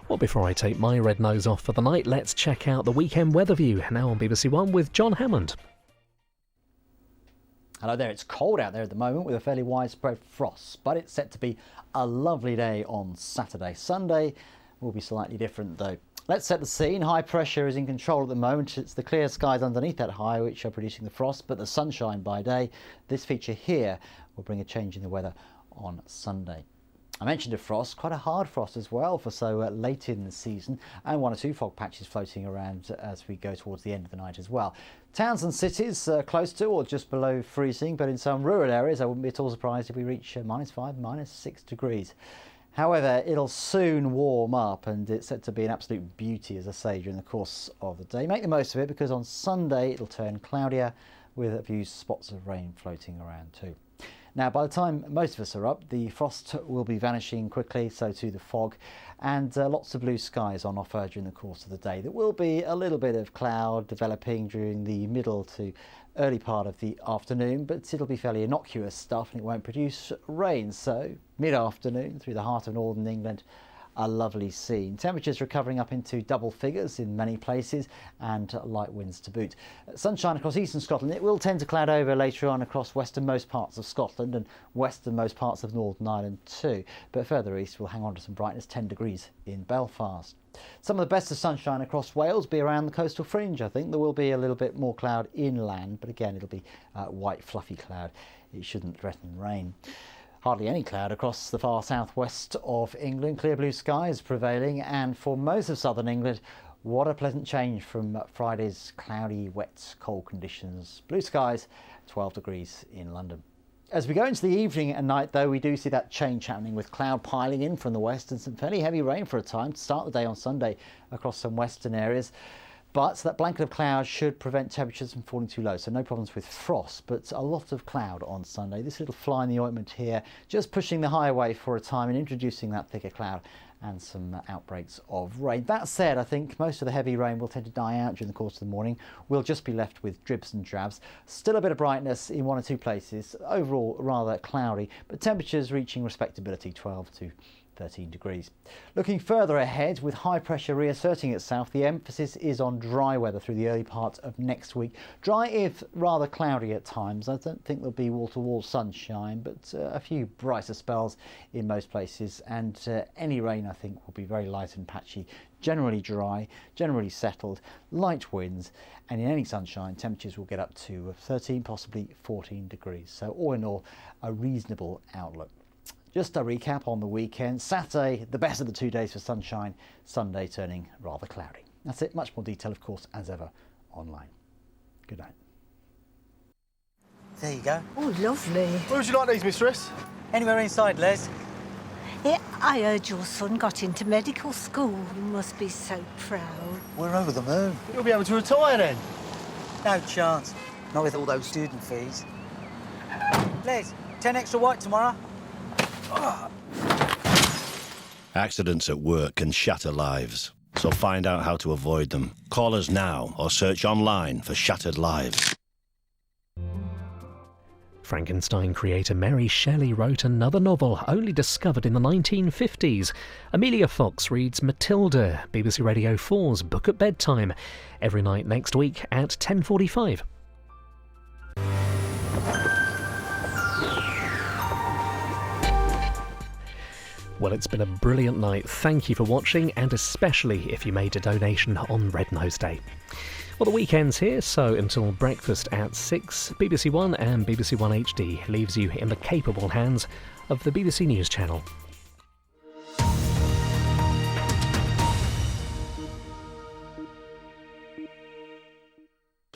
Well, before I take my red nose off for the night, let's check out the weekend Weatherview, now on BBC One with John Hammond. Hello there, it's cold out there at the moment with a fairly widespread frost, but it's set to be a lovely day on Saturday. Sunday will be slightly different though. Let's set the scene. High pressure is in control at the moment. It's the clear skies underneath that high which are producing the frost, but the sunshine by day. This feature here will bring a change in the weather on Sunday. I mentioned a frost, quite a hard frost as well for so late in the season, and one or two fog patches floating around as we go towards the end of the night as well. Towns and cities close to or just below freezing, but in some rural areas I wouldn't be at all surprised if we reach -5, -6 degrees. However, it'll soon warm up and it's set to be an absolute beauty, as I say, during the course of the day. Make the most of it because on Sunday it'll turn cloudier with a few spots of rain floating around too. Now, by the time most of us are up, the frost will be vanishing quickly, so too the fog, and lots of blue skies on offer during the course of the day. There will be a little bit of cloud developing during the middle to early part of the afternoon, but it'll be fairly innocuous stuff and it won't produce rain. So mid-afternoon through the heart of northern England, a lovely scene. Temperatures recovering up into double figures in many places and light winds to boot. Sunshine across eastern Scotland. It will tend to cloud over later on across westernmost parts of Scotland and westernmost parts of Northern Ireland too. But further east we'll hang on to some brightness, 10 degrees in Belfast. Some of the best of sunshine across Wales be around the coastal fringe. I think there will be a little bit more cloud inland, but again it'll be white fluffy cloud. It shouldn't threaten rain. Hardly any cloud across the far southwest of England. Clear blue skies prevailing, and for most of southern England, what a pleasant change from Friday's cloudy, wet, cold conditions. Blue skies, 12 degrees in London. As we go into the evening and night though, we do see that change happening with cloud piling in from the west and some fairly heavy rain for a time to start the day on Sunday across some western areas. But that blanket of cloud should prevent temperatures from falling too low, so no problems with frost, but a lot of cloud on Sunday. This little fly in the ointment here, just pushing the highway for a time and introducing that thicker cloud and some outbreaks of rain. That said, I think most of the heavy rain will tend to die out during the course of the morning. We'll just be left with dribs and drabs. Still a bit of brightness in one or two places. Overall, rather cloudy, but temperatures reaching respectability, 12 to 13 degrees. Looking further ahead, with high pressure reasserting itself, the emphasis is on dry weather through the early part of next week. Dry if rather cloudy at times. I don't think there'll be wall-to-wall sunshine, but a few brighter spells in most places, and any rain I think will be very light and patchy. Generally dry, generally settled, light winds, and in any sunshine temperatures will get up to 13, possibly 14 degrees. So all in all, a reasonable outlook. Just a recap on the weekend. Saturday, the best of the 2 days for sunshine. Sunday turning rather cloudy. That's it. Much more detail, of course, as ever, online. Good night. There you go. Oh, lovely. Where would you like these, mistress? Anywhere inside, Les. Yeah, I heard your son got into medical school. You must be so proud. We're over the moon. You'll be able to retire then. No chance. Not with all those student fees. Les, 10 extra white tomorrow. Accidents at work can shatter lives, so find out how to avoid them. Call us now or search online for Shattered Lives. Frankenstein creator Mary Shelley wrote another novel only discovered in the 1950s. Amelia Fox reads Matilda, BBC Radio 4's Book at Bedtime, every night next week at 10:45. Well, it's been a brilliant night. Thank you for watching, and especially if you made a donation on Red Nose Day. Well, the weekend's here, so until breakfast at 6, BBC One and BBC One HD leaves you in the capable hands of the BBC News Channel.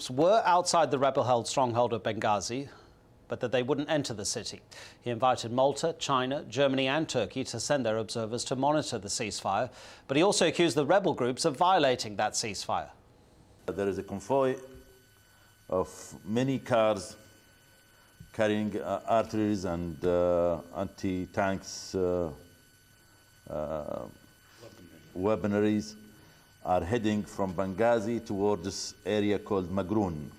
Were outside the rebel-held stronghold of Benghazi, but that they wouldn't enter the city. He invited Malta, China, Germany and Turkey to send their observers to monitor the ceasefire, but he also accused the rebel groups of violating that ceasefire. There is a convoy of many cars carrying artilleries and anti-tanks weaponries are heading from Benghazi towards this area called Magroon.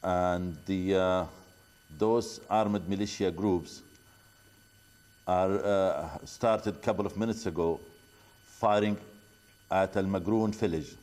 And those armed militia groups are started a couple of minutes ago firing at Al Magroon village.